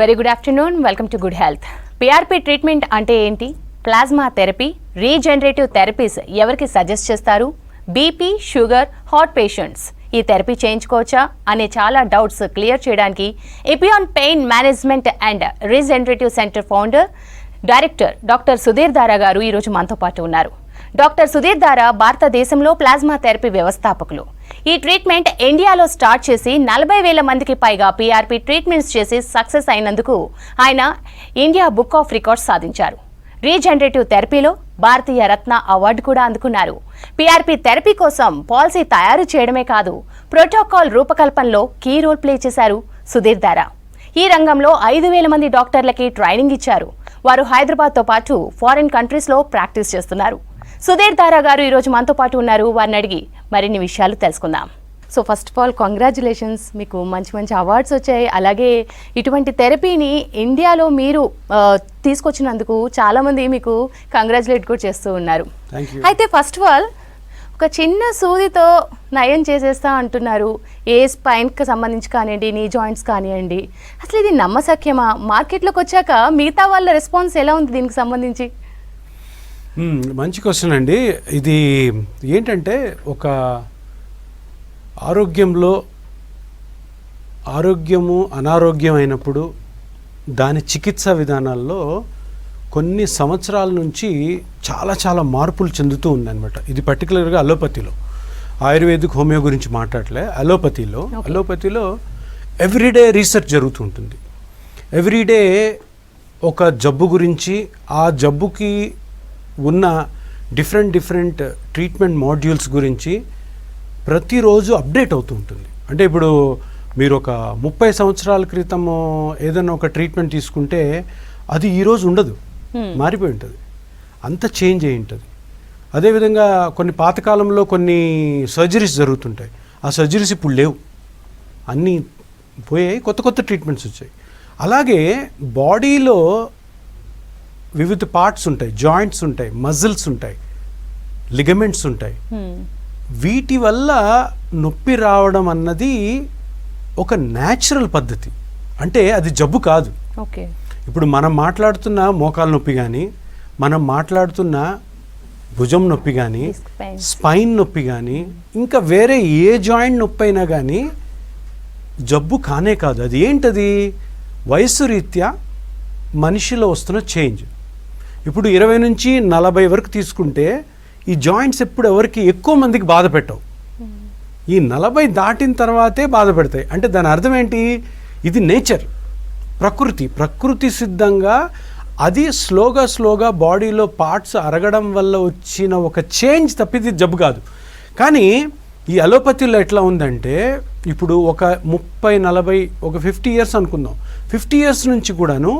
Very good afternoon, welcome to good health. PRP treatment అంటే ఏంటి? Plasma therapy, regenerative therapies ఎవరికి suggest చేస్తారు? BP, sugar, heart patients ఈ therapy చేయించుకోవచ్చా అనే చాలా డౌట్స్ క్లియర్ చేయడానికి Epione pain management and regenerative centre founder, director doctor Sudheer దారా గారు ఈరోజు మనతో పాటు ఉన్నారు. డాక్టర్ సుధీర్ దారా భారతదేశంలో ప్లాస్మా థెరపీ వ్యవస్థాపకులు. ఈ ట్రీట్మెంట్ ఇండియాలో స్టార్ట్ చేసి 40,000 మందికి పైగా పీఆర్పీ ట్రీట్మెంట్స్ చేసి సక్సెస్ అయినందుకు ఆయన ఇండియా బుక్ ఆఫ్ రికార్డ్స్ సాధించారు. రీజనరేటివ్ థెరపీలో భారతీయ రత్న అవార్డు కూడా అందుకున్నారు. పీఆర్పీ థెరపీ కోసం పాలసీ తయారు చేయడమే కాదు, ప్రోటోకాల్ రూపకల్పనలో కీ రోల్ ప్లే చేశారు సుధీర్ దారా. ఈ రంగంలో 5,000 మంది డాక్టర్లకి ట్రైనింగ్ ఇచ్చారు. వారు హైదరాబాద్తో పాటు ఫారిన్ కంట్రీస్లో ప్రాక్టీస్ చేస్తున్నారు. సుధీర్ దారా గారు ఈరోజు మనతో పాటు ఉన్నారు. వారిని అడిగి మరిన్ని విషయాలు తెలుసుకుందాం. So first of all congratulations, మీకు మంచి మంచి అవార్డ్స్ వచ్చాయి. అలాగే ఇటువంటి థెరపీని ఇండియాలో మీరు తీసుకొచ్చినందుకు చాలామంది మీకు కంగ్రాచులేట్ కూడా చేస్తూ ఉన్నారు. అయితే ఫస్ట్ ఆఫ్ ఆల్ ఒక చిన్న సూదితో నయం చేసేస్తా అంటున్నారు. ఏ స్పైన్కి సంబంధించి కానివ్వండి, నీ జాయింట్స్ కానివ్వండి, అసలు ఇది నమ్మసఖ్యమా? మార్కెట్లోకి వచ్చాక మిగతా వాళ్ళ రెస్పాన్స్ ఎలా ఉంది దీనికి సంబంధించి? మంచి క్వశ్చన్ అండి. ఇది ఏంటంటే, ఒక ఆరోగ్యము అనారోగ్యం అయినప్పుడు దాని చికిత్సా విధానాల్లో కొన్ని సంవత్సరాల నుంచి చాలా చాలా మార్పులు చెందుతూ ఉందన్నమాట. ఇది పర్టికులర్గా అలోపతిలో, ఆయుర్వేదిక్ హోమియో గురించి మాట్లాడలే. అలోపతిలో ఎవ్రీడే రీసెర్చ్ జరుగుతుంటుంది. ఎవ్రీడే ఒక జబ్బు గురించి, ఆ జబ్బుకి ఉన్న డిఫరెంట్ ట్రీట్మెంట్ మాడ్యూల్స్ గురించి ప్రతిరోజు అప్డేట్ అవుతూ ఉంటుంది. అంటే ఇప్పుడు మీరు ఒక 30 సంవత్సరాల క్రితం ఏదైనా ఒక ట్రీట్మెంట్ తీసుకుంటే అది ఈరోజు ఉండదు, మారిపోయి ఉంటుంది, అంత చేంజ్ అయి ఉంటుంది. అదేవిధంగా కొన్ని పాతకాలంలో కొన్ని సర్జరీస్ జరుగుతుంటాయి, ఆ సర్జరీస్ ఇప్పుడు లేవు, అన్నీ పోయాయి, కొత్త ట్రీట్మెంట్స్ వచ్చాయి. అలాగే బాడీలో వివిధ పార్ట్స్ ఉంటాయి, జాయింట్స్ ఉంటాయి, మజిల్స్ ఉంటాయి, లిగమెంట్స్ ఉంటాయి. వీటి వల్ల నొప్పి రావడం అన్నది ఒక న్యాచురల్ పద్ధతి, అంటే అది జబ్బు కాదు. ఇప్పుడు మనం మాట్లాడుతున్న మోకాలు నొప్పి కానీ, మనం మాట్లాడుతున్న భుజం నొప్పి కానీ, స్పైన్ నొప్పి కానీ, ఇంకా వేరే ఏ జాయింట్ నొప్పి అయినా కానీ జబ్బు కానే కాదు. అది ఏంటది? వయసు రీత్యా మనిషిలో వస్తున్న చేంజ్. ఇప్పుడు 20 నుంచి 40 వరకు తీసుకుంటే ఈ జాయింట్స్ ఎప్పుడు ఎవరికి ఎక్కువ మందికి బాధ పెట్టవు. ఈ 40 దాటిన తర్వాతే బాధ పెడతాయి. అంటే దాని అర్థం ఏంటి? ఇది నేచర్, ప్రకృతి సిద్ధంగా అది స్లోగా బాడీలో పార్ట్స్ అరగడం వల్ల వచ్చిన ఒక చేంజ్ తప్పిది జబ్బు కాదు. కానీ ఈ అలోపతిలో ఎట్లా ఉందంటే, ఇప్పుడు ఒక 30-40 ఒక 50 ఇయర్స్ అనుకుందాం, 50 ఇయర్స్ నుంచి కూడాను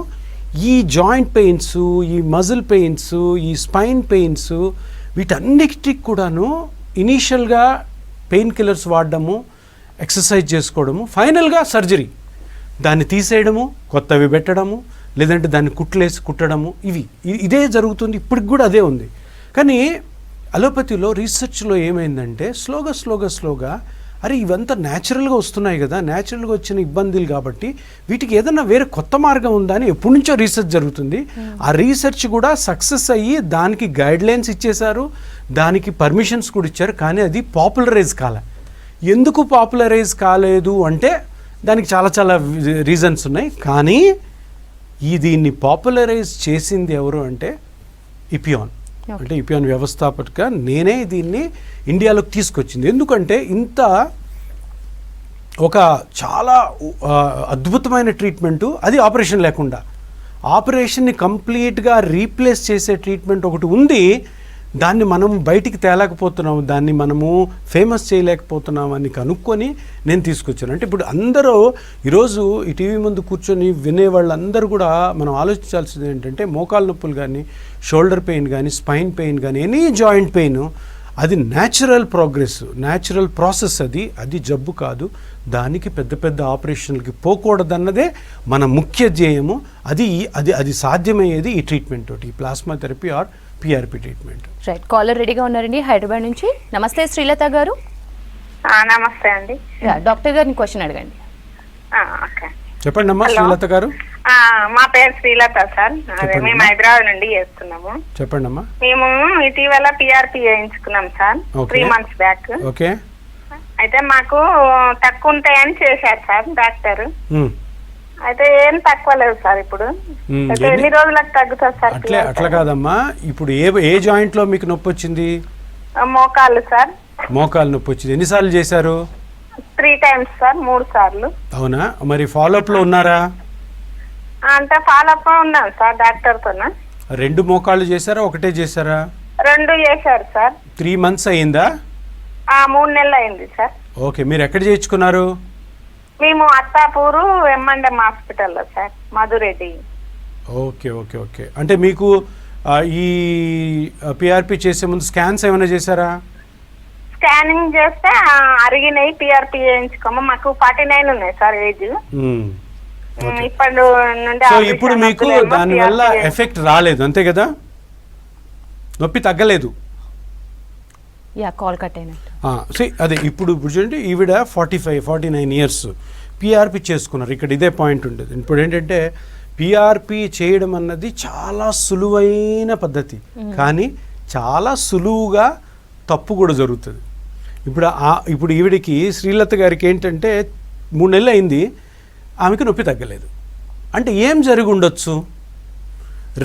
ఈ జాయింట్ పెయిన్స్, ఈ మజిల్ పెయిన్స్, ఈ స్పైన్ పెయిన్స్, వీటన్నిటికి కూడాను ఇనీషియల్గా పెయిన్ కిల్లర్స్ వాడడము, ఎక్సర్సైజ్ చేసుకోవడము, ఫైనల్గా సర్జరీ, దాన్ని తీసేయడము, కొత్తవి పెట్టడము, లేదంటే దాన్ని కుట్టడము, ఇదే జరుగుతుంది. ఇప్పటికి కూడా అదే ఉంది. కానీ అలోపతిలో రీసెర్చ్లో ఏమైందంటే, స్లోగా అరే ఇవంతా న్యాచురల్గా వస్తున్నాయి కదా, న్యాచురల్గా వచ్చిన ఇబ్బందులు కాబట్టి వీటికి ఏదైనా వేరే కొత్త మార్గం ఉందా అని ఎప్పటి నుంచో రీసెర్చ్ జరుగుతుంది. ఆ రీసెర్చ్ కూడా సక్సెస్ అయ్యి దానికి గైడ్లైన్స్ ఇచ్చేశారు, దానికి పర్మిషన్స్ కూడా ఇచ్చారు. కానీ అది పాపులరైజ్ కాలే. ఎందుకు పాపులరైజ్ కాలేదు అంటే దానికి చాలా రీజన్స్ ఉన్నాయి. కానీ దీన్ని పాపులరైజ్ చేసింది ఎవరు అంటే ఎపియాన్. అంటే ఎపియాన్ వ్యవస్థాపకుగా నేనే దీన్ని ఇండియాలోకి తీసుకొచ్చింది. ఎందుకంటే ఇంత ఒక చాలా అద్భుతమైన ట్రీట్మెంటు, అది ఆపరేషన్ లేకుండా, ఆపరేషన్ని కంప్లీట్గా రీప్లేస్ చేసే ట్రీట్మెంట్ ఒకటి ఉంది. దాన్ని మనం బయటికి తేలేకపోతున్నాము, దాన్ని మనము ఫేమస్ చేయలేకపోతున్నాం అని కనుక్కొని నేను తీసుకొచ్చాను. అంటే ఇప్పుడు అందరూ ఈరోజు ఈ టీవీ ముందు కూర్చొని వినేవాళ్ళందరూ కూడా మనం ఆలోచించాల్సింది ఏంటంటే, మోకాలు నొప్పులు కానీ, షోల్డర్ పెయిన్ కానీ, స్పైన్ పెయిన్ కానీ, ఎనీ జాయింట్ పెయిన్, అది న్యాచురల్ ప్రాసెస్, అది జబ్బు కాదు. దానికి పెద్ద ఆపరేషన్లకి పోకూడదన్నదే మన ముఖ్య ధ్యేయము. అది సాధ్యమయ్యేది ఈ ట్రీట్మెంట్ తోటి, ఈ plasma therapy or PRP treatment. Right, caller రెడీగా ఉన్నారండి హైదరాబాద్ నుంచి. నమస్తే శ్రీలత గారు. నమస్తే అండి. డాక్టర్ గారిని క్వశ్చన్ అడగండి. చెప్పండి అమ్మా శ్రీలత గారు. మా పేరు శ్రీలత సార్. అదే చెప్పండి మేము అమ్మా. హైదరాబాద్ నుండి చేస్తున్నాము. చెప్పండి అమ్మా. మేము ఇటీవల పిఆర్పి చేయించుకున్నాం sir, Okay. 3 months back. Okay. అయితే మాకు తక్కువ ఉంటాయని చేశారు సార్ డాక్టర్. మ్మ్. అయితే ఏం తక్కువ లేదు సార్ ఇప్పుడు. అయితే ఎన్ని రోజులకు తగ్గుతుంది సార్? అట్లా కాదమ్మా, ఇప్పుడు ఏ జాయింట్లో మీకు నొప్పి వచ్చింది? మోకాళ్ళు సార్. మోకాలు నొప్పి వచ్చింది. ఎన్నిసార్లు చేశారు? 3 times సార్, 3 సార్లు. అవునా? మరి ఫాలోఅప్లో ఉన్నారా? అంటే ఫాలోఅప్ ఉన్నాం సార్ డాక్టర్ తో. 2 మోకాళ్ళు చేశారా, ఒకటే చేశారా? 2 చేశారు సార్. 3 months అయ్యిందా? 3 నెలలు అయింది సార్. ఓకే. మీరు ఎక్కడ చేయించుకున్నారు? మేము అత్తాపూరు M&M హాస్పిటల్లో sir, Madhu Reddy. Okay okay okay. అంటే మీకు ఈ పిఆర్పి చేసే ముందు స్కాన్స్ ఏమైనా చేశారా? స్కానింగ్ చేస్తే అరిగినాయి, పిఆర్పి చేయించుకోమా. మాకు 49 ఉన్నాయి సార్ ఏజ్. ఇప్పటి నుండి సో ఇప్పుడు మీకు దానివల్ల ఎఫెక్ట్ రాలేదు అంతే కదా? నొప్పి తగ్గలేదు. యా, కాల్ కట్ అయినట్టు. అదే ఇప్పుడు చూడండి, ఈవిడ 49 years పిఆర్పి చేసుకున్నారు. ఇక్కడ ఇదే పాయింట్ ఉండేది. ఇప్పుడు ఏంటంటే పిఆర్పి చేయడం అన్నది చాలా సులువైన పద్ధతి, కానీ చాలా సులువుగా తప్పు కూడా జరుగుతుంది. ఇప్పుడు ఈవిడికి శ్రీలత గారికి ఏంటంటే 3 నెలలు అయింది, ఆమెకు నొప్పి తగ్గలేదు. అంటే ఏం జరిగి ఉండొచ్చు?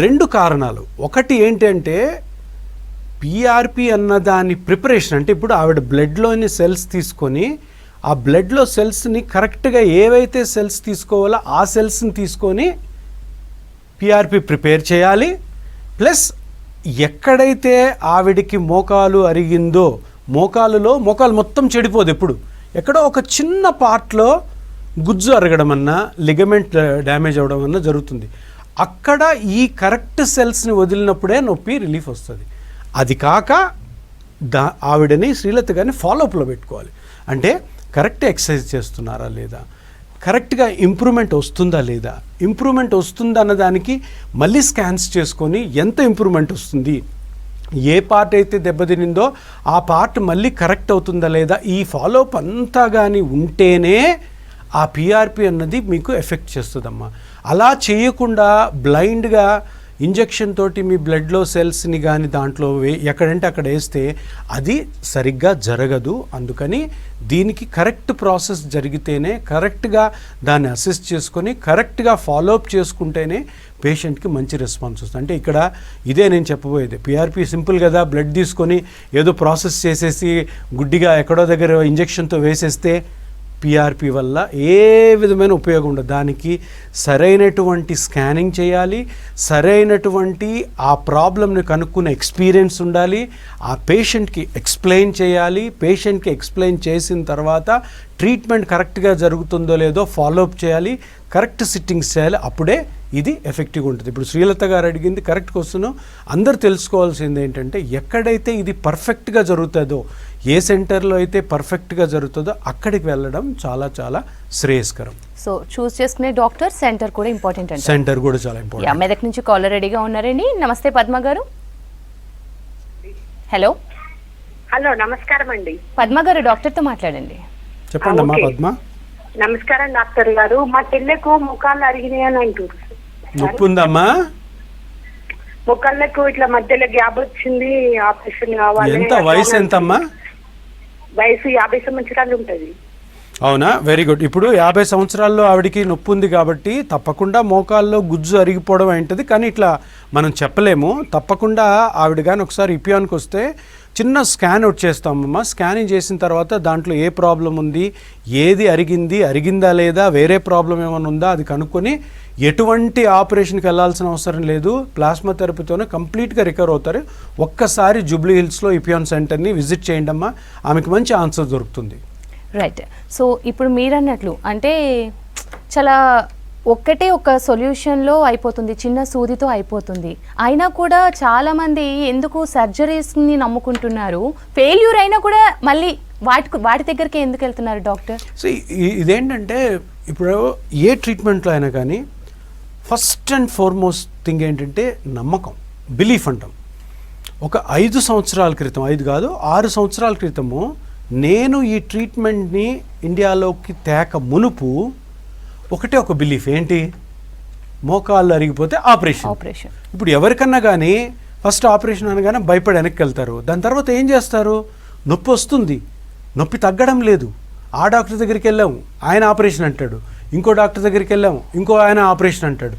2 కారణాలు. ఒకటి ఏంటంటే పిఆర్పి అన్న దాని ప్రిపరేషన్. అంటే ఇప్పుడు ఆవిడ బ్లడ్లోని సెల్స్ తీసుకొని ఆ బ్లడ్లో సెల్స్ని కరెక్ట్గా ఏవైతే సెల్స్ తీసుకోవాలో ఆ సెల్స్ని తీసుకొని పిఆర్పి ప్రిపేర్ చేయాలి. ప్లస్ ఎక్కడైతే ఆవిడికి మోకాలు అరిగిందో మోకాలు మొత్తం చెడిపోదు. ఎప్పుడు ఎక్కడో ఒక చిన్న పార్ట్లో గుజ్జు అరగడం అన్నా, లిగమెంట్ డ్యామేజ్ అవ్వడం అన్నా జరుగుతుంది. అక్కడ ఈ కరెక్ట్ సెల్స్ని వదిలినప్పుడే నొప్పి రిలీఫ్ వస్తుంది. అది కాక ఆవిడని శ్రీలత గారిని ఫాలోఅప్లో పెట్టుకోవాలి. అంటే కరెక్ట్ ఎక్సర్సైజ్ చేస్తున్నారా లేదా, కరెక్ట్గా ఇంప్రూవ్మెంట్ వస్తుందా లేదా, ఇంప్రూవ్మెంట్ వస్తుందా అన్నదానికి మళ్ళీ స్కాన్స్ చేసుకొని ఎంత ఇంప్రూవ్మెంట్ వస్తుంది, ఏ పార్ట్ అయితే దెబ్బతినిందో ఆ పార్ట్ మళ్ళీ కరెక్ట్ అవుతుందా లేదా, ఈ ఫాలోఅప్ అంతా కానీ ఉంటేనే ఆ పిఆర్పి అన్నది మీకు ఎఫెక్ట్ చేస్తుందమ్మా. అలా చేయకుండా బ్లైండ్గా ఇంజెక్షన్ తోటి మీ బ్లడ్లో సెల్స్ని కానీ దాంట్లో ఎక్కడంటే అక్కడ వేస్తే అది సరిగ్గా జరగదు. అందుకని దీనికి కరెక్ట్ ప్రాసెస్ జరిగితేనే, కరెక్ట్గా దాన్ని అసెస్ చేసుకొని కరెక్ట్గా ఫాలోఅప్ చేసుకుంటేనే పేషెంట్కి మంచి రెస్పాన్స్ వస్తుంది. అంటే ఇక్కడ ఇదే నేను చెప్పబోయేది. పిఆర్పి సింపుల్ కదా, బ్లడ్ తీసుకొని ఏదో ప్రాసెస్ చేసేసి గుడ్డిగా ఎక్కడో దగ్గర ఇంజెక్షన్తో వేసేస్తే పిఆర్పి వల్ల ఏ విధమైన ఉపయోగం ఉండదు. దానికి సరైనటువంటి స్కానింగ్ చేయాలి, సరైనటువంటి ఆ ప్రాబ్లమ్ని కనుక్కునే ఎక్స్పీరియన్స్ ఉండాలి, ఆ పేషెంట్కి ఎక్స్ప్లెయిన్ చేయాలి. పేషెంట్కి ఎక్స్ప్లెయిన్ చేసిన తర్వాత ట్రీట్మెంట్ కరెక్ట్గా జరుగుతుందో లేదో ఫాలోఅప్ చేయాలి, కరెక్ట్ సిట్టింగ్స్ చేయాలి. అప్పుడే ఇది ఎఫెక్టివ్గా ఉంటుంది. ఇప్పుడు శ్రీలత గారు అడిగింది కరెక్ట్ క్వశ్చన్. అందరు తెలుసుకోవాల్సింది ఏంటంటే ఎక్కడైతే ఇది పర్ఫెక్ట్గా జరుగుతుందో, ఏ సెంటర్లో అయితే పర్ఫెక్ట్గా జరుగుతుందో అక్కడికి వెళ్ళడం చాలా చాలా శ్రేయస్కరం. సో చూస్ చేసుకునే డాక్టర్, సెంటర్ కూడా ఇంపార్టెంట్ అండి. సెంటర్ కూడా చాలా ఇంపార్టెంట్. మెదక్ నుంచి కాలర్ రెడీగా ఉన్నారండి. నమస్తే పద్మ గారు. హలో హలో, నమస్కారం అండి. పద్మ గారు, డాక్టర్తో మాట్లాడండి. చెప్పండి అమ్మా పద్మ. నమస్కారం డాక్టర్ గారు. మా చెల్లెకు ముఖాలు అరిగినాయి అని అంటారు. నొప్పి ఉందమ్మా? ముఖాలకు ఇట్లా మధ్యలో గ్యాప్ వచ్చింది, ఆపరేషన్ కావాలి. ఎంత వయసు ఎంతమ్మా? వయసు 50 సంవత్సరాలు ఉంటుంది. అవునా, వెరీ గుడ్. ఇప్పుడు 50 సంవత్సరాల్లో ఆవిడికి నొప్పి ఉంది కాబట్టి తప్పకుండా మోకాల్లో గుజ్జు అరిగిపోవడం ఏంటది, కానీ ఇట్లా మనం చెప్పలేము. తప్పకుండా ఆవిడ కానీ ఒకసారి ఇపియాన్కి వస్తే చిన్న స్కాన్ అవుట్ చేస్తామమ్మా. స్కానింగ్ చేసిన తర్వాత దాంట్లో ఏ ప్రాబ్లం ఉంది, ఏది అరిగిందా లేదా, వేరే ప్రాబ్లం ఏమైనా ఉందా అది కనుక్కొని ఎటువంటి ఆపరేషన్కి వెళ్ళాల్సిన అవసరం లేదు. ప్లాస్మా థెరపీతోనే కంప్లీట్గా రికవర్ అవుతారు. ఒక్కసారి జూబ్లీ హిల్స్లో ఇపియాన్ సెంటర్ని విజిట్ చేయండి అమ్మా, ఆమెకు మంచి ఆన్సర్ దొరుకుతుంది. రైట్. సో ఇప్పుడు మీరు అన్నట్లు అంటే చాలా ఒక్కటే ఒక సొల్యూషన్లో అయిపోతుంది, చిన్న సూదితో అయిపోతుంది. అయినా కూడా చాలామంది ఎందుకు సర్జరీస్ని నమ్ముకుంటున్నారు, ఫెయిల్యూర్ అయినా కూడా మళ్ళీ వాటి దగ్గరికి ఎందుకు వెళ్తున్నారు డాక్టర్? సో ఇదేంటంటే ఇప్పుడు ఏ ట్రీట్మెంట్లో అయినా కానీ ఫస్ట్ అండ్ ఫార్మోస్ట్ థింగ్ ఏంటంటే నమ్మకం, బిలీఫ్ అంటాం. ఒక 5 సంవత్సరాల క్రితం, 5 కాదు 6 సంవత్సరాల క్రితము నేను ఈ ట్రీట్మెంట్ని ఇండియాలోకి తేక మునుపు ఒకటే ఒక బిలీఫ్ ఏంటి, మోకాళ్ళు అరిగిపోతే ఆపరేషన్. ఇప్పుడు ఎవరికన్నా కానీ ఫస్ట్ ఆపరేషన్ అనగానే భయపడి వెనక్కి వెళ్తారు. దాని తర్వాత ఏం చేస్తారు, నొప్పి వస్తుంది, నొప్పి తగ్గడం లేదు, ఆ డాక్టర్ దగ్గరికి వెళ్ళాము ఆయన ఆపరేషన్ అంటాడు, ఇంకో డాక్టర్ దగ్గరికి వెళ్ళాము ఇంకో ఆయన ఆపరేషన్ అంటాడు.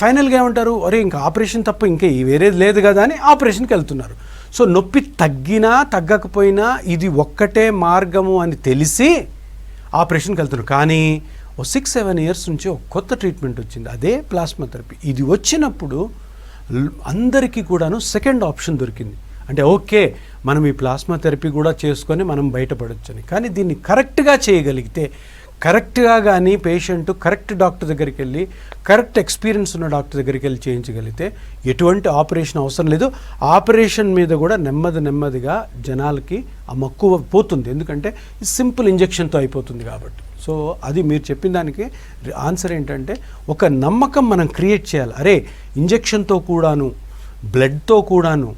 ఫైనల్గా ఏమంటారు, అరే ఇంకా ఆపరేషన్ తప్ప ఇంకా వేరేది లేదు కదా అని ఆపరేషన్కి వెళ్తున్నారు. సో నొప్పి తగ్గినా తగ్గకపోయినా ఇది ఒక్కటే మార్గము అని తెలిసి ఆపరేషన్కి వెళ్తున్నారు. కానీ 6-7 ఇయర్స్ నుంచి ఒక కొత్త ట్రీట్మెంట్ వచ్చింది, అదే ప్లాస్మా థెరపీ. ఇది వచ్చినప్పుడు అందరికీ కూడాను సెకండ్ ఆప్షన్ దొరికింది. అంటే ఓకే, మనం ఈ ప్లాస్మా థెరపీ కూడా చేసుకొని మనం బయటపడొచ్చని. కానీ దీన్ని కరెక్ట్గా చేయగలిగితే, కరెక్ట్గా కానీ పేషెంట్ కరెక్ట్ డాక్టర్ దగ్గరికి వెళ్ళి కరెక్ట్ ఎక్స్పీరియన్స్ ఉన్న డాక్టర్ దగ్గరికి వెళ్ళి చేయించగలిగితే ఎటువంటి ఆపరేషన్ అవసరం లేదు. ఆపరేషన్ మీద కూడా నెమ్మదిగా జనాలకి ఆ మక్కువ పోతుంది, ఎందుకంటే సింపుల్ ఇంజెక్షన్తో అయిపోతుంది కాబట్టి. సో అది మీరు చెప్పిన దానికి ఆన్సర్ ఏంటంటే, ఒక నమ్మకం మనం క్రియేట్ చేయాలి. అరే ఇంజెక్షన్తో కూడాను బ్లడ్తో కూడాను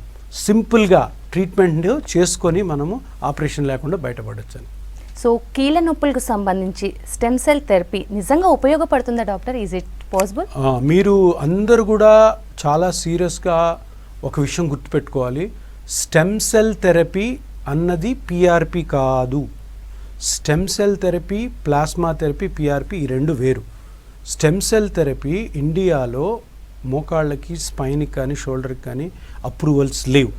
సింపుల్గా ట్రీట్మెంట్ చేసుకొని మనము ఆపరేషన్ లేకుండా బయటపడొచ్చని. సో కీళ్ళ నొప్పులకు సంబంధించి స్టెమ్ సెల్ థెరపీ నిజంగా ఉపయోగపడుతుందా డాక్టర్? Is it possible? మీరు అందరూ కూడా చాలా సీరియస్గా ఒక విషయం గుర్తుపెట్టుకోవాలి. స్టెమ్ సెల్ థెరపీ అన్నది పిఆర్పి కాదు. Stem cell therapy, plasma therapy, PRP ఈ రెండు వేరు. స్టెమ్ సెల్ థెరపీ ఇండియాలో మోకాళ్ళకి, స్పైన్కి కానీ షోల్డర్కి కానీ అప్రూవల్స్ లేవు,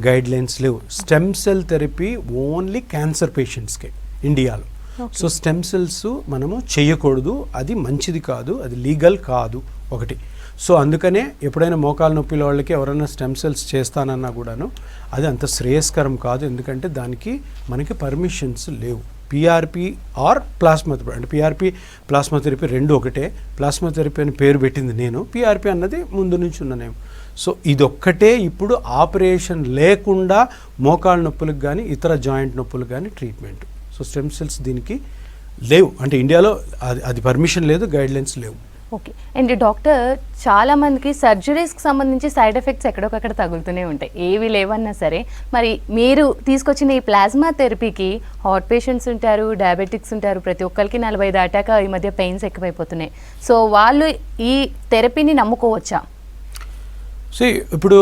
గైడ్ లైన్స్ లేవు. Stem cell therapy only cancer పేషెంట్స్కే ఇండియాలో. సో స్టెమ్ సెల్స్ మనము చేయకూడదు, అది మంచిది కాదు, అది లీగల్ కాదు ఒకటి. సో అందుకనే ఎప్పుడైనా మోకాలు నొప్పిల వాళ్ళకి ఎవరైనా స్టెమ్ సెల్స్ చేస్తానన్నా కూడాను అది అంత శ్రేయస్కరం కాదు, ఎందుకంటే దానికి మనకి పర్మిషన్స్ లేవు. పిఆర్పి ఆర్ ప్లాస్మా థెరపీ, అంటే పిఆర్పి ప్లాస్మా థెరపీ రెండు ఒకటే. ప్లాస్మా థెరపీ అని పేరు పెట్టింది నేను, పిఆర్పి అన్నది ముందు నుంచి ఉన్న నేమ్. సో ఇదొక్కటే ఇప్పుడు ఆపరేషన్ లేకుండా మోకాళ్ళ నొప్పులకు కానీ ఇతర జాయింట్ నొప్పులకు కానీ ట్రీట్మెంట్. సో స్టెమ్ సెల్స్ దీనికి లేవు, అంటే ఇండియాలో అది పర్మిషన్ లేదు, గైడ్లైన్స్ లేవు. ఓకే. అండ్ డాక్టర్, చాలా మందికి సర్జరీస్కి సంబంధించి సైడ్ ఎఫెక్ట్స్ ఎక్కడొకక్కడ తగులుతూనే ఉంటాయి, ఏవి లేవన్నా సరే. మరి మీరు తీసుకొచ్చిన ఈ ప్లాస్మా థెరపీకి హార్ట్ పేషెంట్స్ ఉంటారు, డయాబెటిక్స్ ఉంటారు, ప్రతి ఒక్కరికి 40 దాటాక ఈ మధ్య పెయిన్స్ ఎక్కువైపోతున్నాయి. సో వాళ్ళు ఈ థెరపీని నమ్ముకోవచ్చా? సో ఇప్పుడు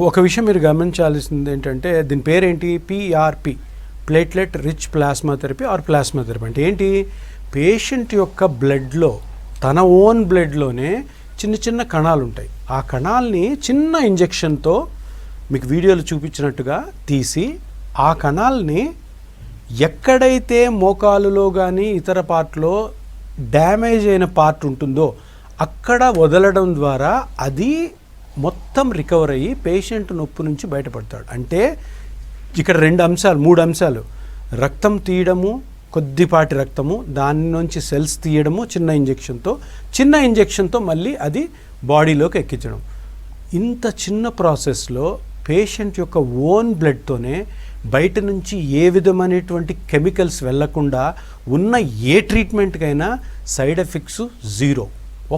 ఒక విషయం మీరు గమనించాల్సింది ఏంటంటే, దీని పేరేంటి, PRP, platelet rich plasma therapy are plasma therapy. అంటే ఏంటి, పేషెంట్ యొక్క బ్లడ్లో, తన ఓన్ బ్లడ్లోనే చిన్న చిన్న కణాలు ఉంటాయి. ఆ కణాలని చిన్న ఇంజెక్షన్తో మీకు వీడియోలో చూపించినట్టుగా తీసి ఆ కణాలని ఎక్కడైతే మోకాలులో కానీ ఇతర పార్ట్లో డ్యామేజ్ అయిన పార్ట్ ఉంటుందో అక్కడ వదలడం ద్వారా అది మొత్తం రికవర్ అయ్యి పేషెంట్ నొప్పి నుంచి బయటపడతాడు. అంటే ఇక్కడ 3 అంశాలు, రక్తం తీయడము, కొద్దిపాటి రక్తము, దాని నుంచి సెల్స్ తీయడము చిన్న ఇంజెక్షన్తో మళ్ళీ అది బాడీలోకి ఎక్కించడం. ఇంత చిన్న ప్రాసెస్లో పేషెంట్ యొక్క ఓన్ బ్లడ్తోనే బయట నుంచి ఏ విధమైనటువంటి కెమికల్స్ వెళ్లకుండా ఉన్న ఏ ట్రీట్మెంట్కైనా సైడ్ ఎఫెక్ట్స్ 0,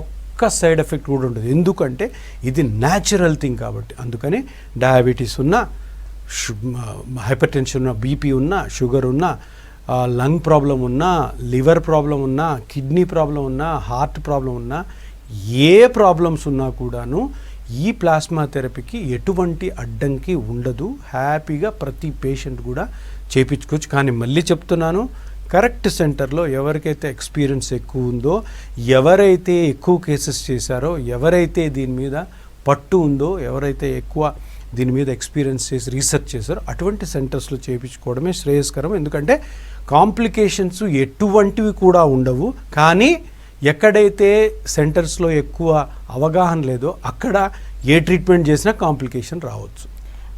ఒక్క సైడ్ ఎఫెక్ట్ కూడా ఉండదు. ఎందుకంటే ఇది న్యాచురల్ థింగ్ కాబట్టి. అందుకని డయాబెటీస్ ఉన్నా, హైపర్ టెన్షన్ ఉన్నా, బీపీ ఉన్నా, షుగర్ ఉన్నా, లంగ్ ప్రాబ్లం ఉన్నా, లివర్ ప్రాబ్లం ఉన్నా, కిడ్నీ ప్రాబ్లం ఉన్నా, హార్ట్ ప్రాబ్లం ఉన్నా, ఏ ప్రాబ్లమ్స్ ఉన్నా కూడాను ఈ ప్లాస్మా థెరపీకి ఎటువంటి అడ్డంకి ఉండదు. హ్యాపీగా ప్రతి పేషెంట్ కూడా చేయించుకోవచ్చు. కానీ మళ్ళీ చెప్తున్నాను, కరెక్ట్ సెంటర్లో ఎవరికైతే ఎక్స్పీరియన్స్ ఎక్కువ ఉందో, ఎవరైతే ఎక్కువ కేసెస్ చేశారో, ఎవరైతే దీని మీద పట్టు ఉందో, ఎవరైతే ఎక్కువ దీని మీద ఎక్స్పీరియన్స్ చేసి రీసెర్చ్ చేశారో అటువంటి సెంటర్స్లో చేయించుకోవడమే శ్రేయస్కరం. ఎందుకంటే కాంప్లికేషన్స్ ఎటువంటివి కూడా ఉండవు. కానీ ఎక్కడైతే సెంటర్స్లో ఎక్కువ అవగాహన లేదో అక్కడ ఏ ట్రీట్మెంట్ చేసినా కాంప్లికేషన్ రావచ్చు.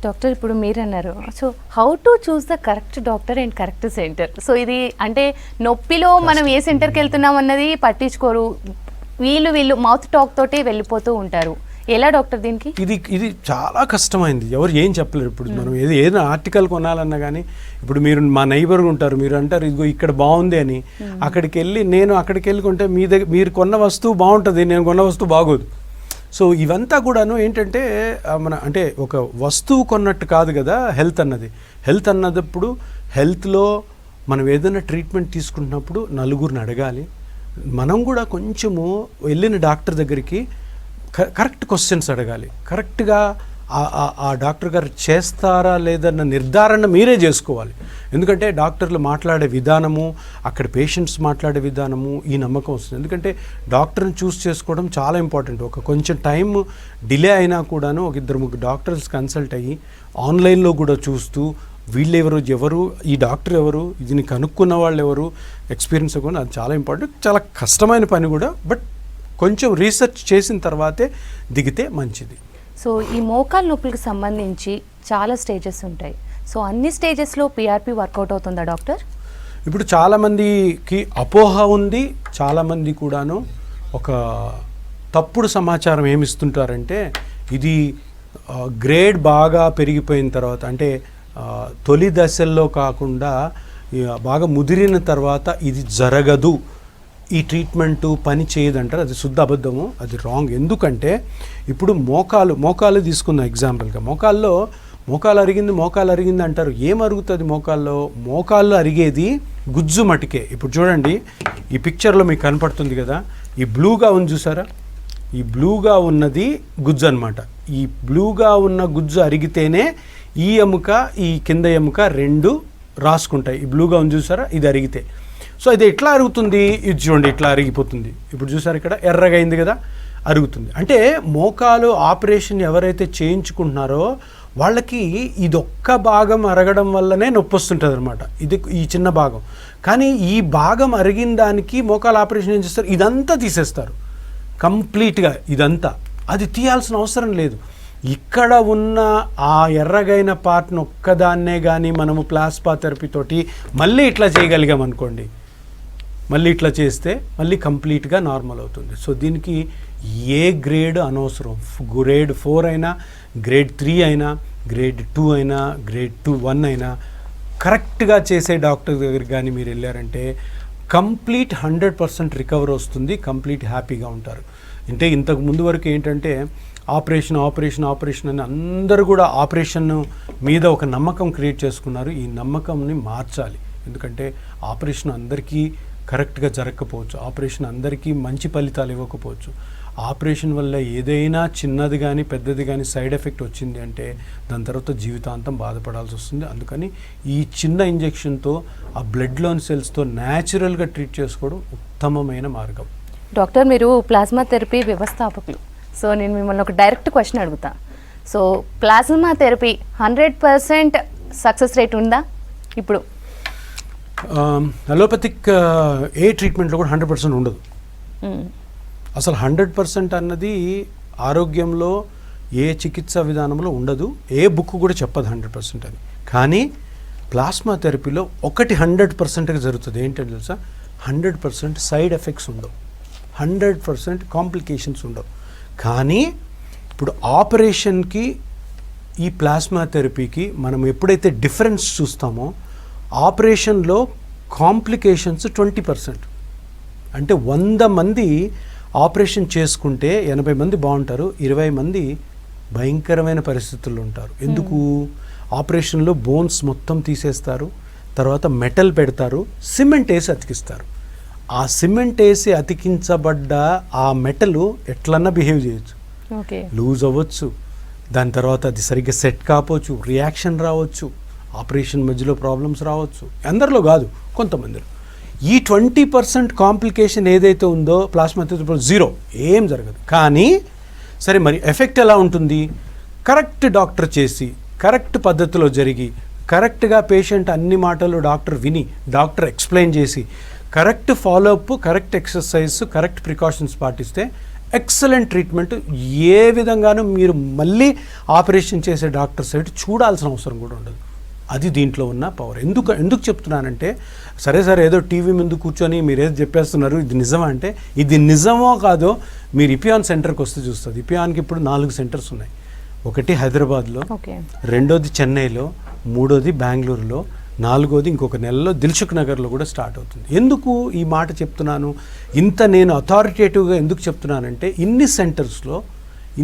డాక్టర్, ఇప్పుడు మీరు అన్నారు, so how to choose the correct doctor and correct centre. So ఇది అంటే నొప్పిలో మనం ఏ సెంటర్కి వెళ్తున్నాం అన్నది పట్టించుకోరు, వీళ్ళు మౌత్ టాక్ తోటి వెళ్ళిపోతూ ఉంటారు. ఎలా డాక్టర్ దీనికి? ఇది చాలా కష్టమైంది, ఎవరు ఏం చెప్పలేరు. ఇప్పుడు మనం ఏదైనా ఆర్టికల్ కొనాలన్నా కానీ, ఇప్పుడు మీరు మా నైబర్ ఉంటారు, మీరు అంటారు ఇదిగో ఇక్కడ బాగుంది అని, అక్కడికి వెళ్ళి కొంటే మీరు కొన్న వస్తువు బాగుంటుంది, నేను కొన్న వస్తువు బాగోదు. సో ఇవంతా కూడాను ఏంటంటే అంటే ఒక వస్తువు కొన్నట్టు కాదు కదా హెల్త్ అన్నదప్పుడు. హెల్త్లో మనం ఏదైనా ట్రీట్మెంట్ తీసుకుంటున్నప్పుడు నలుగురిని అడగాలి, మనం కూడా కొంచెము వెళ్ళిన డాక్టర్ దగ్గరికి కరెక్ట్ క్వశ్చన్స్ అడగాలి. కరెక్ట్గా ఆ డాక్టర్ గారు చేస్తారా లేదన్న నిర్ధారణ మీరే చేసుకోవాలి. ఎందుకంటే డాక్టర్లు మాట్లాడే విధానము, అక్కడ పేషెంట్స్ మాట్లాడే విధానము, ఈ నమ్మకం వస్తుంది. ఎందుకంటే డాక్టర్ని చూస్ చేసుకోవడం చాలా ఇంపార్టెంట్. కొంచెం టైం డిలే అయినా కూడాను 2-3 డాక్టర్స్ కన్సల్ట్ అయ్యి ఆన్లైన్లో కూడా చూస్తూ ఎవరు ఈ డాక్టర్ ఎవరు, దీన్ని కనుక్కున్న వాళ్ళు ఎవరు, ఎక్స్పీరియన్స్ కూడా అది చాలా ఇంపార్టెంట్. చాలా కష్టమైన పని కూడా, బట్ కొంచెం రీసెర్చ్ చేసిన తర్వాతే దిగితే మంచిది. సో ఈ మోకాలు నొప్పులకు సంబంధించి చాలా స్టేజెస్ ఉంటాయి. సో అన్ని స్టేజెస్లో పిఆర్పి వర్కౌట్ అవుతుందా డాక్టర్? ఇప్పుడు చాలామందికి అపోహ ఉంది. చాలామంది కూడాను ఒక తప్పుడు సమాచారం ఏమిస్తుంటారంటే ఇది గ్రేడ్ బాగా పెరిగిపోయిన తర్వాత, అంటే తొలి దశల్లో కాకుండా బాగా ముదిరిన తర్వాత ఇది జరగదు, ఈ ట్రీట్మెంటు పని చేయదంటారు. అది శుద్ధ అబద్ధము, అది రాంగ్. ఎందుకంటే ఇప్పుడు మోకాలు తీసుకున్న ఎగ్జాంపుల్గా, మోకాలు అరిగింది అంటారు. ఏం అరుగుతుంది మోకాల్లో అరిగేది గుజ్జు మటుకే. ఇప్పుడు చూడండి, ఈ పిక్చర్లో మీకు కనపడుతుంది కదా, ఈ బ్లూగా ఉంది చూసారా, ఈ బ్లూగా ఉన్నది గుజ్జు అనమాట. ఈ బ్లూగా ఉన్న గుజ్జు అరిగితేనే ఈ ఎముక ఈ కింద ఎముక 2 రాసుకుంటాయి. ఈ బ్లూగా ఉంది చూసారా, ఇది అరిగితే. సో ఇది ఎట్లా అరుగుతుంది, ఇది చూడండి ఇట్లా అరిగిపోతుంది. ఇప్పుడు చూసారు ఇక్కడ ఎర్రగా అయింది కదా, అరుగుతుంది. అంటే మోకాలు ఆపరేషన్ ఎవరైతే చేయించుకుంటున్నారో వాళ్ళకి ఇదొక్క భాగం అరగడం వల్లనే నొప్పి వస్తుంటుంది అనమాట. ఇది ఈ చిన్న భాగం. కానీ ఈ భాగం అరిగిన దానికి మోకాలు ఆపరేషన్ ఏం చేస్తారు, ఇదంతా తీసేస్తారు కంప్లీట్గా. ఇదంతా అది తీయాల్సిన అవసరం లేదు. ఇక్కడ ఉన్న ఆ ఎర్రగైన పార్ట్ను ఒక్కదాన్నే కానీ మనము ప్లాస్మా థెరపీ తోటి మళ్ళీ ఇట్లా చేయగలిగాం అనుకోండి, మళ్ళీ ఇట్లా చేస్తే మళ్ళీ కంప్లీట్గా నార్మల్ అవుతుంది. సో దీనికి ఏ గ్రేడ్ అనవసరం. గ్రేడ్ 4 అయినా, గ్రేడ్ 3 అయినా, గ్రేడ్ 2 అయినా, గ్రేడ్ 1 అయినా కరెక్ట్గా చేసే డాక్టర్ దగ్గరికి కానీ మీరు వెళ్ళారంటే కంప్లీట్ 100% రికవర్ వస్తుంది. కంప్లీట్ హ్యాపీగా ఉంటారు. అంటే ఇంతకు ముందు వరకు ఏంటంటే ఆపరేషన్ అని అందరూ కూడా ఆపరేషన్ మీద ఒక నమ్మకం క్రియేట్ చేసుకున్నారు. ఈ నమ్మకంని మార్చాలి. ఎందుకంటే ఆపరేషన్ అందరికీ కరెక్ట్గా జరగకపోవచ్చు, ఆపరేషన్ అందరికీ మంచి ఫలితాలు ఇవ్వకపోవచ్చు. ఆపరేషన్ వల్ల ఏదైనా చిన్నది కానీ పెద్దది కానీ సైడ్ ఎఫెక్ట్ వచ్చింది అంటే దాని తర్వాత జీవితాంతం బాధపడాల్సి వస్తుంది. అందుకని ఈ చిన్న ఇంజెక్షన్తో ఆ బ్లడ్లోని సెల్స్తో న్యాచురల్గా ట్రీట్ చేసుకోవడం ఉత్తమమైన మార్గం. డాక్టర్, మీరు ప్లాస్మా థెరపీ వ్యవస్థాపకులు. సో నేను మిమ్మల్ని ఒక డైరెక్ట్ క్వశ్చన్ అడుగుతా. So plasma therapy 100% success rate ఉందా ఇప్పుడు? అలోపతిక్ ఏ ట్రీట్మెంట్లో కూడా 100% ఉండదు. అసలు 100% అన్నది ఆరోగ్యంలో ఏ చికిత్సా విధానంలో ఉండదు. ఏ బుక్ కూడా చెప్పదు 100% అని. కానీ ప్లాస్మా థెరపీలో ఒకటి 100%గా జరుగుతుంది. ఏంటంటే తెలుసా, 100% సైడ్ ఎఫెక్ట్స్ ఉండవు, 100% కాంప్లికేషన్స్ ఉండవు. కానీ ఇప్పుడు ఆపరేషన్కి ఈ ప్లాస్మా థెరపీకి మనం ఎప్పుడైతే డిఫరెన్స్ చూస్తామో, ఆపరేషన్లో కాంప్లికేషన్స్ 20%. అంటే 100 మంది ఆపరేషన్ చేసుకుంటే 80 మంది బాగుంటారు, 20 మంది భయంకరమైన పరిస్థితుల్లో ఉంటారు. ఎందుకు? ఆపరేషన్లో బోన్స్ మొత్తం తీసేస్తారు, తర్వాత మెటల్ పెడతారు, సిమెంట్ వేసి అతికిస్తారు. ఆ సిమెంట్ వేసి అతికించబడ్డ ఆ మెటల్ ఎట్లన్నా బిహేవ్ చేయొచ్చు, లూజ్ అవ్వచ్చు, దాని తర్వాత అది సరిగ్గా సెట్ కాకపోవచ్చు, రియాక్షన్ రావచ్చు, ఆపరేషన్ మధ్యలో ప్రాబ్లమ్స్ రావచ్చు. అందరిలో కాదు, కొంతమందిలో. ఈ 20% కాంప్లికేషన్ ఏదైతే ఉందో ప్లాస్మా థెరపీలో 0, ఏం జరగదు. కానీ సరే, మరి ఎఫెక్ట్ ఎలా ఉంటుంది? కరెక్ట్ డాక్టర్ చేసి, కరెక్ట్ పద్ధతిలో జరిగి, కరెక్ట్గా పేషెంట్ అన్ని మాటలు డాక్టర్ విని, డాక్టర్ ఎక్స్ప్లెయిన్ చేసి, correct follow up, correct exercise, correct precautions పాటిస్తే ఎక్సలెంట్ ట్రీట్మెంట్. ఏ విధంగానూ మీరు మళ్ళీ ఆపరేషన్ చేసే డాక్టర్ సైడ్ చూడాల్సిన అవసరం కూడా ఉండదు. అది దీంట్లో ఉన్న పవర్. ఎందుకు చెప్తున్నానంటే, సరే ఏదో టీవీ ముందు కూర్చొని మీరు ఏదో చెప్పేస్తున్నారు, ఇది నిజమా అంటే, ఇది నిజమో కాదో మీరు ఇపియాన్ సెంటర్కి వస్తే చూస్తుంది. ఇపియాన్కి ఇప్పుడు 4 సెంటర్స్ ఉన్నాయి. ఒకటి హైదరాబాద్లో, రెండోది చెన్నైలో, మూడోది బెంగళూరులో, 4వది ఇంకొక నెలలో దిల్సుఖ్ నగర్లో కూడా స్టార్ట్ అవుతుంది. ఎందుకు ఈ మాట చెప్తున్నాను, ఇంత నేను అథారిటేటివ్గా ఎందుకు చెప్తున్నానంటే, ఇన్ని సెంటర్స్లో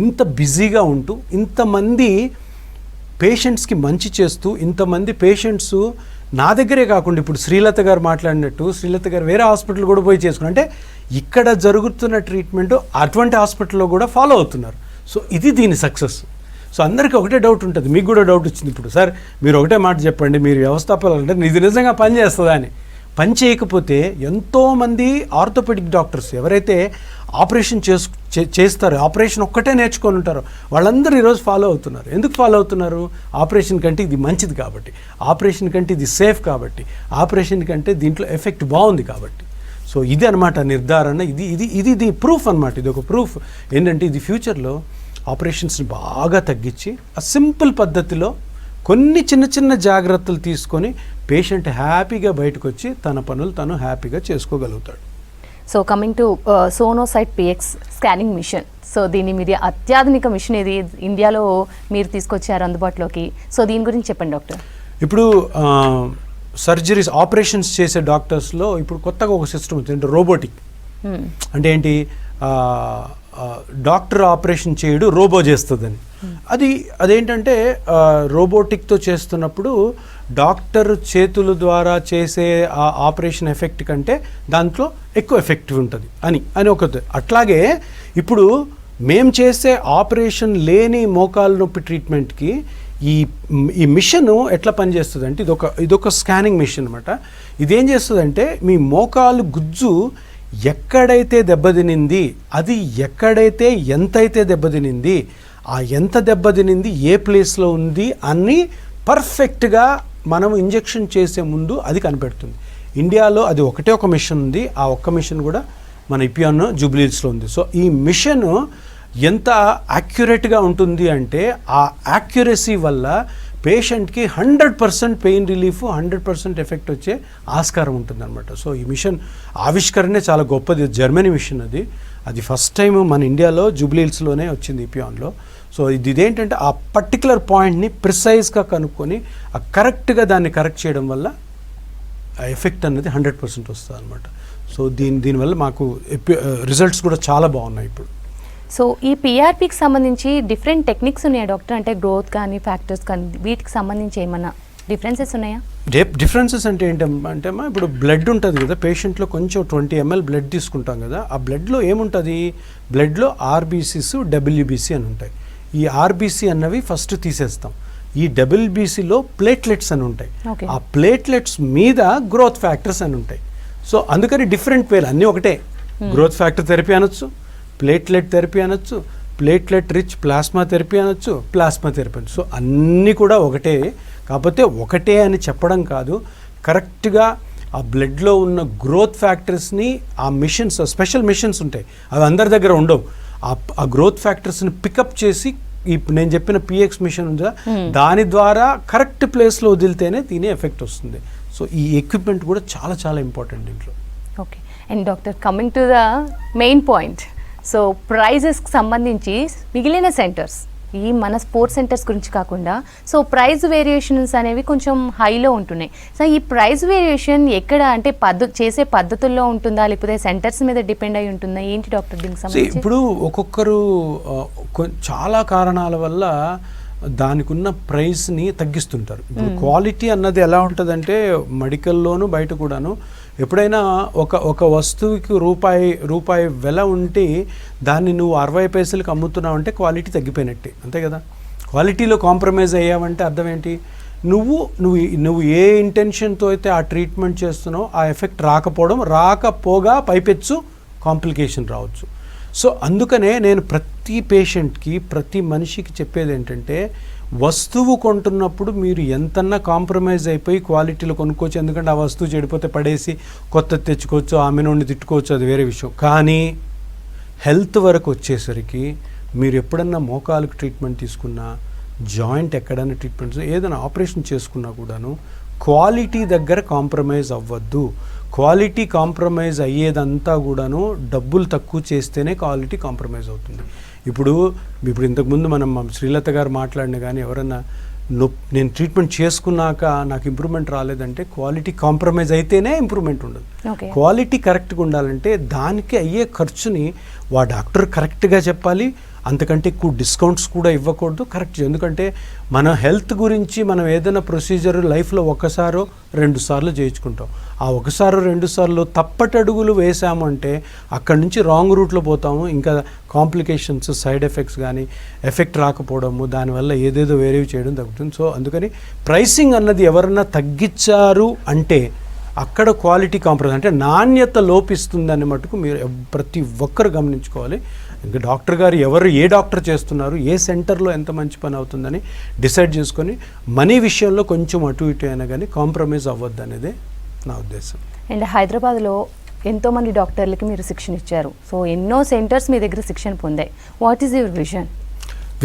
ఇంత బిజీగా ఉంటూ, ఇంతమంది పేషెంట్స్కి మంచి చేస్తూ, ఇంతమంది పేషెంట్స్ నా దగ్గరే కాకుండా ఇప్పుడు శ్రీలత గారు మాట్లాడినట్టు, శ్రీలత గారు వేరే హాస్పిటల్ కూడా పోయి చేసుకున్నారు. అంటే ఇక్కడ జరుగుతున్న ట్రీట్మెంట్ అటువంటి హాస్పిటల్లో కూడా ఫాలో అవుతున్నారు. సో ఇది దీని సక్సెస్. సో అందరికీ ఒకటే డౌట్ ఉంటుంది, మీకు కూడా డౌట్ వచ్చింది ఇప్పుడు, సార్ మీరు ఒకటే మాట చెప్పండి, మీరు వ్యవస్థాపకాలంటే ఇది నిజంగా పని చేస్తుందా అని. పని చేయకపోతే ఎంతోమంది ఆర్థోపెడిక్ డాక్టర్స్ ఎవరైతే ఆపరేషన్ చేస్తారో, ఆపరేషన్ ఒక్కటే నేర్చుకొని ఉంటారో వాళ్ళందరూ ఈరోజు ఫాలో అవుతున్నారు. ఎందుకు ఫాలో అవుతున్నారు? ఆపరేషన్ కంటే ఇది మంచిది కాబట్టి, ఆపరేషన్ కంటే ఇది సేఫ్ కాబట్టి, ఆపరేషన్ కంటే దీంట్లో ఎఫెక్ట్ బాగుంది కాబట్టి. సో ఇది అనమాట నిర్ధారణ, ఇది ప్రూఫ్ అనమాట. ఇది ఒక ప్రూఫ్ ఏంటంటే ఇది ఫ్యూచర్లో ఆపరేషన్స్ని బాగా తగ్గించి ఆ సింపుల్ పద్ధతిలో కొన్ని చిన్న చిన్న జాగ్రత్తలు తీసుకొని పేషెంట్ హ్యాపీగా బయటకు వచ్చి తన పనులు తను హ్యాపీగా చేసుకోగలుగుతాడు. So coming to SonoSite PX scanning machine. So దీని మీద అత్యాధునిక మిషన్ ఇది ఇండియాలో మీరు తీసుకొచ్చారు అందుబాటులోకి. సో దీని గురించి చెప్పండి డాక్టర్. ఇప్పుడు సర్జరీస్ ఆపరేషన్స్ చేసే డాక్టర్స్లో ఇప్పుడు కొత్తగా ఒక సిస్టమ్ వచ్చింది, రోబోటిక్. అంటే ఏంటి, డాక్టర్ ఆపరేషన్ చేయడు, రోబో చేస్తుందని. అదేంటంటే రోబోటిక్తో చేస్తున్నప్పుడు డాక్టర్ చేతుల ద్వారా చేసే ఆ ఆపరేషన్ ఎఫెక్ట్ కంటే దాంట్లో ఎక్కువ ఎఫెక్టివ్ ఉంటుంది అని ఒకటి. అట్లాగే ఇప్పుడు మేము చేసే ఆపరేషన్ లేని మోకాలు నొప్పి ట్రీట్మెంట్కి ఈ మిషన్ ఎట్లా పనిచేస్తుంది అంటే ఇదొక స్కానింగ్ మిషన్ అనమాట. ఇదేం చేస్తుందంటే మీ మోకాలు గుజ్జు ఎక్కడైతే దెబ్బతినింది, అది ఎక్కడైతే ఎంతైతే దెబ్బతినింది, ఆ ఎంత దెబ్బతినింది ఏ ప్లేస్లో ఉంది అని పర్ఫెక్ట్గా మనం ఇంజెక్షన్ చేసే ముందు అది కనిపెడుతుంది. ఇండియాలో అది ఒకటే ఒక మిషన్ ఉంది. ఆ ఒక్క మిషన్ కూడా మన ఇపియాన్ జూబ్లీహిల్స్లో ఉంది. సో ఈ మిషన్ ఎంత యాక్యురేట్గా ఉంటుంది అంటే ఆ యాక్యురసీ వల్ల పేషెంట్కి 100% పెయిన్ రిలీఫ్, 100% ఎఫెక్ట్ వచ్చే ఆస్కారం ఉంటుందన్నమాట. సో ఈ మిషన్ ఆవిష్కరణే చాలా గొప్పది. జర్మనీ మిషన్ అది ఫస్ట్ టైం మన ఇండియాలో జూబ్లీహిల్స్లోనే వచ్చింది ఇపియాన్లో. సో ఇదేంటంటే ఆ పర్టికులర్ పాయింట్ని ప్రిసైజ్గా కనుక్కొని కరెక్ట్గా దాన్ని కరెక్ట్ చేయడం వల్ల ఆ ఎఫెక్ట్ అనేది 100% వస్తుంది అనమాట. సో దీనివల్ల మాకు రిజల్ట్స్ కూడా చాలా బాగున్నాయి ఇప్పుడు. సో ఈ పిఆర్పికి సంబంధించి డిఫరెంట్ టెక్నిక్స్ ఉన్నాయా డాక్టర్? అంటే గ్రోత్ కానీ ఫ్యాక్టర్స్ కానీ వీటికి సంబంధించి ఏమన్నా డిఫరెన్సెస్ ఉన్నాయా? డిఫరెన్సెస్ అంటే ఏంటంటే ఇప్పుడు బ్లడ్ ఉంటుంది కదా, పేషెంట్లో కొంచెం 20 ml బ్లడ్ తీసుకుంటాం కదా, ఆ బ్లడ్లో ఏముంటుంది, బ్లడ్లో ఆర్బీసీస్, డబ్ల్యూబీసీ అని ఉంటాయి. ఈ ఆర్బీసీ అన్నవి ఫస్ట్ తీసేస్తాం. ఈ డబ్ల్యూబీసీలో ప్లేట్లెట్స్ అని ఉంటాయి. ఆ ప్లేట్లెట్స్ మీద గ్రోత్ ఫ్యాక్టర్స్ అని ఉంటాయి. సో అందుకని డిఫరెంట్ పేర్లు, అన్నీ ఒకటే. గ్రోత్ ఫ్యాక్టర్ థెరపీ అనొచ్చు, ప్లేట్లెట్ థెరపీ అనొచ్చు, ప్లేట్లెట్ రిచ్ ప్లాస్మా థెరపీ అనొచ్చు, ప్లాస్మా థెరపీ అనొచ్చు. సో అన్నీ కూడా ఒకటే. కాకపోతే ఒకటే అని చెప్పడం కాదు, కరెక్ట్గా ఆ బ్లడ్లో ఉన్న గ్రోత్ ఫ్యాక్టర్స్ని ఆ మిషన్స్, స్పెషల్ మిషన్స్ ఉంటాయి, అవి అందరి దగ్గర ఉండవు. ఆ గ్రోత్ ఫ్యాక్టర్స్ని పికప్ చేసి నేను చెప్పిన పిఎక్స్ మిషన్ ఉందా దాని ద్వారా కరెక్ట్ ప్లేస్లో వదిలితేనే దీని ఎఫెక్ట్ వస్తుంది. సో ఈ ఎక్విప్మెంట్ కూడా చాలా చాలా ఇంపార్టెంట్ దీంట్లో. Okay. And doctor coming to the main point, so ప్రైజెస్కి సంబంధించి మిగిలిన సెంటర్స్, ఈ మన స్పోర్ట్స్ సెంటర్స్ గురించి కాకుండా, సో ప్రైజ్ వేరియేషన్స్ అనేవి కొంచెం హైలో ఉంటున్నాయి. సో ఈ ప్రైజ్ వేరియేషన్ ఎక్కడ అంటే చేసే పద్ధతుల్లో ఉంటుందా, లేకపోతే సెంటర్స్ మీద డిపెండ్ అయి ఉంటుందా, ఏంటి డాక్టర్ దీనికి సంబంధించి? ఇప్పుడు ఒక్కొక్కరు చాలా కారణాల వల్ల దానికి ఉన్న ప్రైస్ని తగ్గిస్తుంటారు. ఇప్పుడు క్వాలిటీ అన్నది ఎలా ఉంటుందంటే మెడికల్లోను బయట కూడాను, ఎప్పుడైనా ఒక వస్తువుకి రూపాయి వెల ఉంటే దాన్ని నువ్వు 60 పైసలకు అమ్ముతున్నావు అంటే క్వాలిటీ తగ్గిపోయినట్టే, అంతే కదా. క్వాలిటీలో కాంప్రమైజ్ అయ్యావంటే అర్థం ఏంటి, నువ్వు ఏ ఇంటెన్షన్తో అయితే ఆ ట్రీట్మెంట్ చేస్తున్నావు ఆ ఎఫెక్ట్ రాకపోగా పైపెచ్చు కాంప్లికేషన్ రావచ్చు. సో అందుకనే నేను ప్రతి పేషెంట్కి, ప్రతి మనిషికి చెప్పేది ఏంటంటే, వస్తువు కొంటున్నప్పుడు మీరు ఎంతన్నా కాంప్రమైజ్ అయిపోయి క్వాలిటీలో కొనుక్కోవచ్చు. ఎందుకంటే ఆ వస్తువు చెడిపోతే పడేసి కొత్తది తెచ్చుకోవచ్చు, ఆమె నుండి తిట్టుకోవచ్చు, అది వేరే విషయం. కానీ హెల్త్ వరకు వచ్చేసరికి మీరు ఎప్పుడన్నా మోకాలకు ట్రీట్మెంట్ తీసుకున్నా, జాయింట్ ఎక్కడైనా ట్రీట్మెంట్, ఏదైనా ఆపరేషన్ చేసుకున్నా కూడాను క్వాలిటీ దగ్గర కాంప్రమైజ్ అవ్వద్దు. క్వాలిటీ కాంప్రమైజ్ అయ్యేదంతా కూడాను డబ్బులు తక్కువ చేస్తేనే క్వాలిటీ కాంప్రమైజ్ అవుతుంది. ఇప్పుడు ఇంతకుముందు మనం శ్రీలత గారు మాట్లాడిన కానీ ఎవరన్నా నేను ట్రీట్మెంట్ చేసుకున్నాక నాకు ఇంప్రూవ్మెంట్ రాలేదంటే క్వాలిటీ కాంప్రమైజ్ అయితేనే ఇంప్రూవ్మెంట్ ఉండదు. క్వాలిటీ కరెక్ట్గా ఉండాలంటే దానికి అయ్యే ఖర్చుని డాక్టర్ కరెక్ట్గా చెప్పాలి, అంతకంటే ఎక్కువ డిస్కౌంట్స్ కూడా ఇవ్వకూడదు. కరెక్ట్, ఎందుకంటే మన హెల్త్ గురించి మనం ఏదైనా ప్రొసీజర్ లైఫ్లో ఒకసారో 2 సార్లు చేయించుకుంటాం. ఆ ఒకసారో 2 సార్లు తప్పటడుగులు వేసాము అంటే అక్కడి నుంచి రాంగ్ రూట్లో పోతాము. ఇంకా కాంప్లికేషన్స్, సైడ్ ఎఫెక్ట్స్ కానీ ఎఫెక్ట్ రాకపోవడము, దానివల్ల ఏదేదో వేరేవి చేయడం తగ్గుతుంది. సో అందుకని ప్రైసింగ్ అన్నది ఎవరన్నా తగ్గించారు అంటే అక్కడ క్వాలిటీ కాంప్రమైజ్, అంటే నాణ్యత లోపిస్తుందని మటుకు మీరు ప్రతి ఒక్కరు గమనించుకోవాలి. ఇంకా డాక్టర్ గారు ఏ డాక్టర్ చేస్తున్నారు, ఏ సెంటర్లో ఎంత మంచి పని అవుతుందని డిసైడ్ చేసుకొని మనీ విషయంలో కొంచెం అటు ఇటు అయినా కానీ కాంప్రమైజ్ అవ్వద్దు అనేదే నా ఉద్దేశం. అండ్ హైదరాబాద్లో ఎంతోమంది డాక్టర్లకి మీరు శిక్షణ ఇచ్చారు. సో ఎన్నో సెంటర్స్ మీ దగ్గర శిక్షణ పొందాయి. వాట్ ఈజ్ యువర్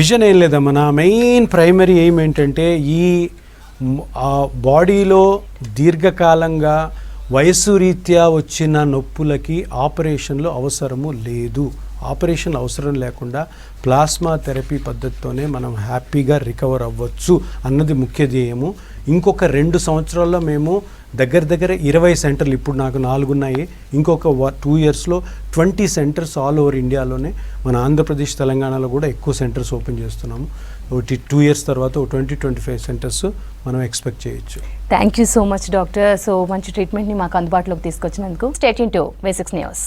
విజన్ ఏం లేదమ్మా, నా మెయిన్ ప్రైమరీ ఎయిమ్ ఏంటంటే ఈ బాడీలో దీర్ఘకాలంగా వయస్సు రీత్యా వచ్చిన నొప్పులకి ఆపరేషన్లు అవసరము లేదు. ఆపరేషన్ అవసరం లేకుండా ప్లాస్మా థెరపీ పద్ధతితోనే మనం హ్యాపీగా రికవర్ అవ్వచ్చు అన్నది ముఖ్య ధ్యేయము. ఇంకొక 2 సంవత్సరాల్లో మేము దగ్గర 20 సెంటర్లు, ఇప్పుడు నాకు 4 ఉన్నాయి, ఇంకొక 2 ఇయర్స్లో 20 సెంటర్స్ ఆల్ ఓవర్ ఇండియాలోనే, మన ఆంధ్రప్రదేశ్ తెలంగాణలో కూడా ఎక్కువ సెంటర్స్ ఓపెన్ చేస్తున్నాము. 2 ఇయర్స్ తర్వాత 20-25 సెంటర్స్ మనం ఎక్స్పెక్ట్ చేయొచ్చు. Thank you so much doctor. So మంచి ట్రీట్మెంట్ని మాకు అందుబాటులోకి తీసుకొచ్చినందుకు. Stay tune to Basics news.